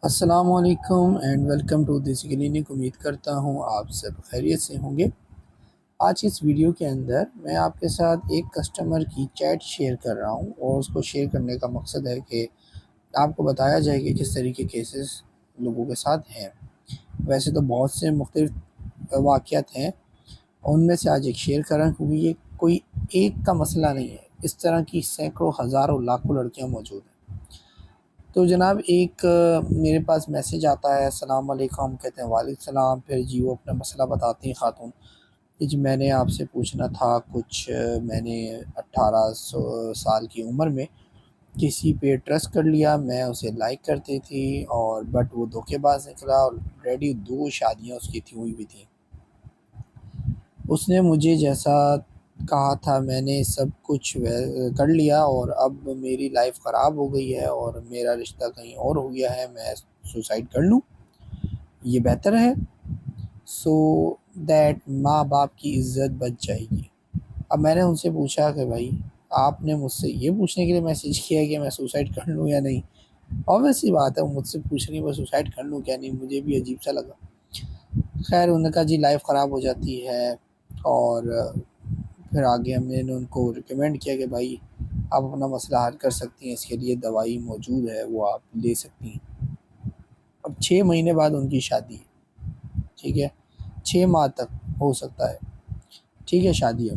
السلام علیکم and welcome to this clinic. امید کرتا ہوں آپ سب خیریت سے ہوں گے۔ آج اس ویڈیو کے اندر میں آپ کے ساتھ ایک کسٹمر کی چیٹ شیئر کر رہا ہوں، اور اس کو شیئر کرنے کا مقصد ہے کہ آپ کو بتایا جائے کہ کس طریقے کیسز لوگوں کے ساتھ ہیں۔ ویسے تو بہت سے مختلف واقعات ہیں، ان میں سے آج ایک شیئر کر رہا ہوں کیونکہ یہ کوئی ایک کا مسئلہ نہیں ہے، اس طرح کی سینکڑوں ہزاروں لاکھوں لڑکیاں موجود ہیں۔ تو جناب ایک میرے پاس میسیج آتا ہے، السلام علیکم، کہتے ہیں وعلیکم السلام، پھر جی وہ اپنا مسئلہ بتاتی ہیں خاتون کہ جی میں نے آپ سے پوچھنا تھا کچھ، میں نے 18 سال کی عمر میں کسی پہ ٹرسٹ کر لیا، میں اسے لائک کرتی تھی اور بٹ وہ دھوکے باز نکلا، اور آلریڈی 2 شادیاں اس کی ہوئی بھی تھیں۔ اس نے مجھے جیسا کہا تھا میں نے سب کچھ کر لیا، اور اب میری لائف خراب ہو گئی ہے اور میرا رشتہ کہیں اور ہو گیا ہے، میں سوسائڈ کر لوں، یہ بہتر ہے سو دیٹ ماں باپ کی عزت بچ جائے گی۔ اب میں نے ان سے پوچھا کہ بھائی آپ نے مجھ سے یہ پوچھنے کے لیے میسیج کیا ہے کہ میں سوسائڈ کر لوں یا نہیں؟ obvious سی بات ہے، مجھ سے پوچھ رہی میں سوسائڈ کر لوں کیا نہیں، مجھے بھی عجیب سا لگا۔ خیر انہوں نے کہا جی لائف خراب ہو جاتی ہے، اور پھر آگے ہم نے ان کو ریکمینڈ کیا کہ بھائی آپ اپنا مسئلہ حل کر سکتی ہیں، اس کے لیے دوائی موجود ہے وہ آپ لے سکتی ہیں۔ اب 6 مہینے بعد ان کی شادی ہے، ٹھیک ہے، 6 ماہ تک ہو سکتا ہے، ٹھیک ہے، شادی ہے۔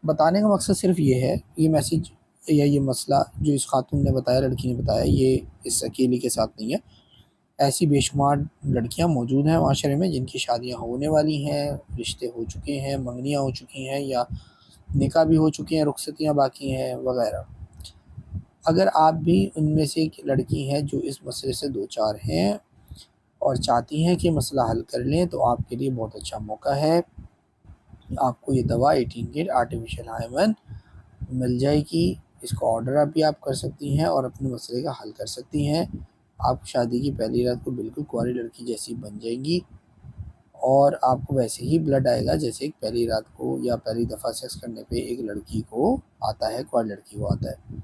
بتانے کا مقصد صرف یہ ہے، یہ میسیج یا یہ مسئلہ جو اس خاتون نے بتایا، لڑکی نے بتایا، یہ اس اکیلی کے ساتھ نہیں ہے، ایسی بے شمار لڑکیاں موجود ہیں معاشرے میں جن کی شادیاں ہونے والی ہیں، رشتے ہو چکے ہیں، منگنیاں ہو چکی ہیں، یا نکاح بھی ہو چکے ہیں، رخصتیاں باقی ہیں وغیرہ۔ اگر آپ بھی ان میں سے ایک لڑکی ہیں جو اس مسئلے سے دوچار ہیں اور چاہتی ہیں کہ مسئلہ حل کر لیں، تو آپ کے لیے بہت اچھا موقع ہے۔ آپ کو یہ دوا 18 گیٹ آرٹیفیشل ہائمن مل جائے گی، اس کو آرڈر بھی آپ کر سکتی ہیں اور اپنے مسئلے کا حل کر سکتی ہیں۔ آپ شادی کی پہلی رات کو بالکل کنواری لڑکی جیسی بن جائیں گی، اور آپ کو ویسے ہی بلڈ آئے گا جیسے ایک پہلی رات کو یا پہلی دفعہ سیکس کرنے پہ ایک لڑکی کو آتا ہے، کنواری لڑکی کو آتا ہے۔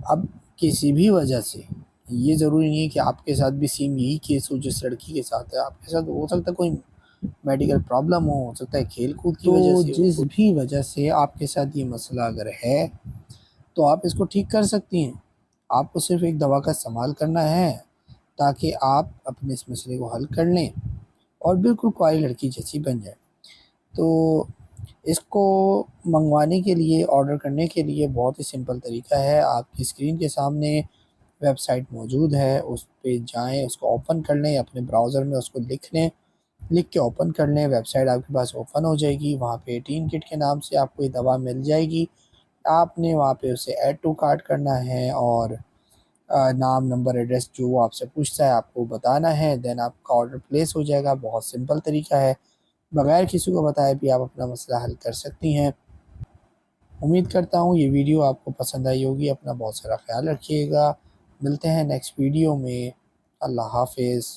اب کسی بھی وجہ سے، یہ ضروری نہیں ہے کہ آپ کے ساتھ بھی سیم یہی کیس ہو جس لڑکی کے ساتھ ہے، آپ کے ساتھ ہو سکتا ہے کوئی میڈیکل پرابلم ہو سکتا ہے کھیل کود کی وجہ سے، جس بھی وجہ سے آپ کے ساتھ یہ مسئلہ اگر ہے تو آپ اس کو ٹھیک کر سکتی ہیں۔ آپ کو صرف ایک دوا کا استعمال کرنا ہے تاکہ آپ اپنے اس مسئلے کو حل کر لیں اور بالکل کوئی لڑکی جیسی بن جائے۔ تو اس کو منگوانے کے لیے، آرڈر کرنے کے لیے بہت ہی سمپل طریقہ ہے، آپ کی اسکرین کے سامنے ویب سائٹ موجود ہے، اس پہ جائیں، اس کو اوپن کر لیں، اپنے براؤزر میں اس کو لکھ کے اوپن کر لیں، ویب سائٹ آپ کے پاس اوپن ہو جائے گی، وہاں پہ 18 کٹ کے نام سے آپ کو یہ دوا مل جائے گی۔ آپ نے وہاں پہ اسے ایڈ ٹو کارٹ کرنا ہے، اور نام، نمبر، ایڈریس جو وہ آپ سے پوچھتا ہے آپ کو بتانا ہے، دین آپ کا آرڈر پلیس ہو جائے گا۔ بہت سمپل طریقہ ہے، بغیر کسی کو بتائے بھی آپ اپنا مسئلہ حل کر سکتی ہیں۔ امید کرتا ہوں یہ ویڈیو آپ کو پسند آئی ہوگی، اپنا بہت سارا خیال رکھیے گا، ملتے ہیں نیکسٹ ویڈیو میں، اللہ حافظ۔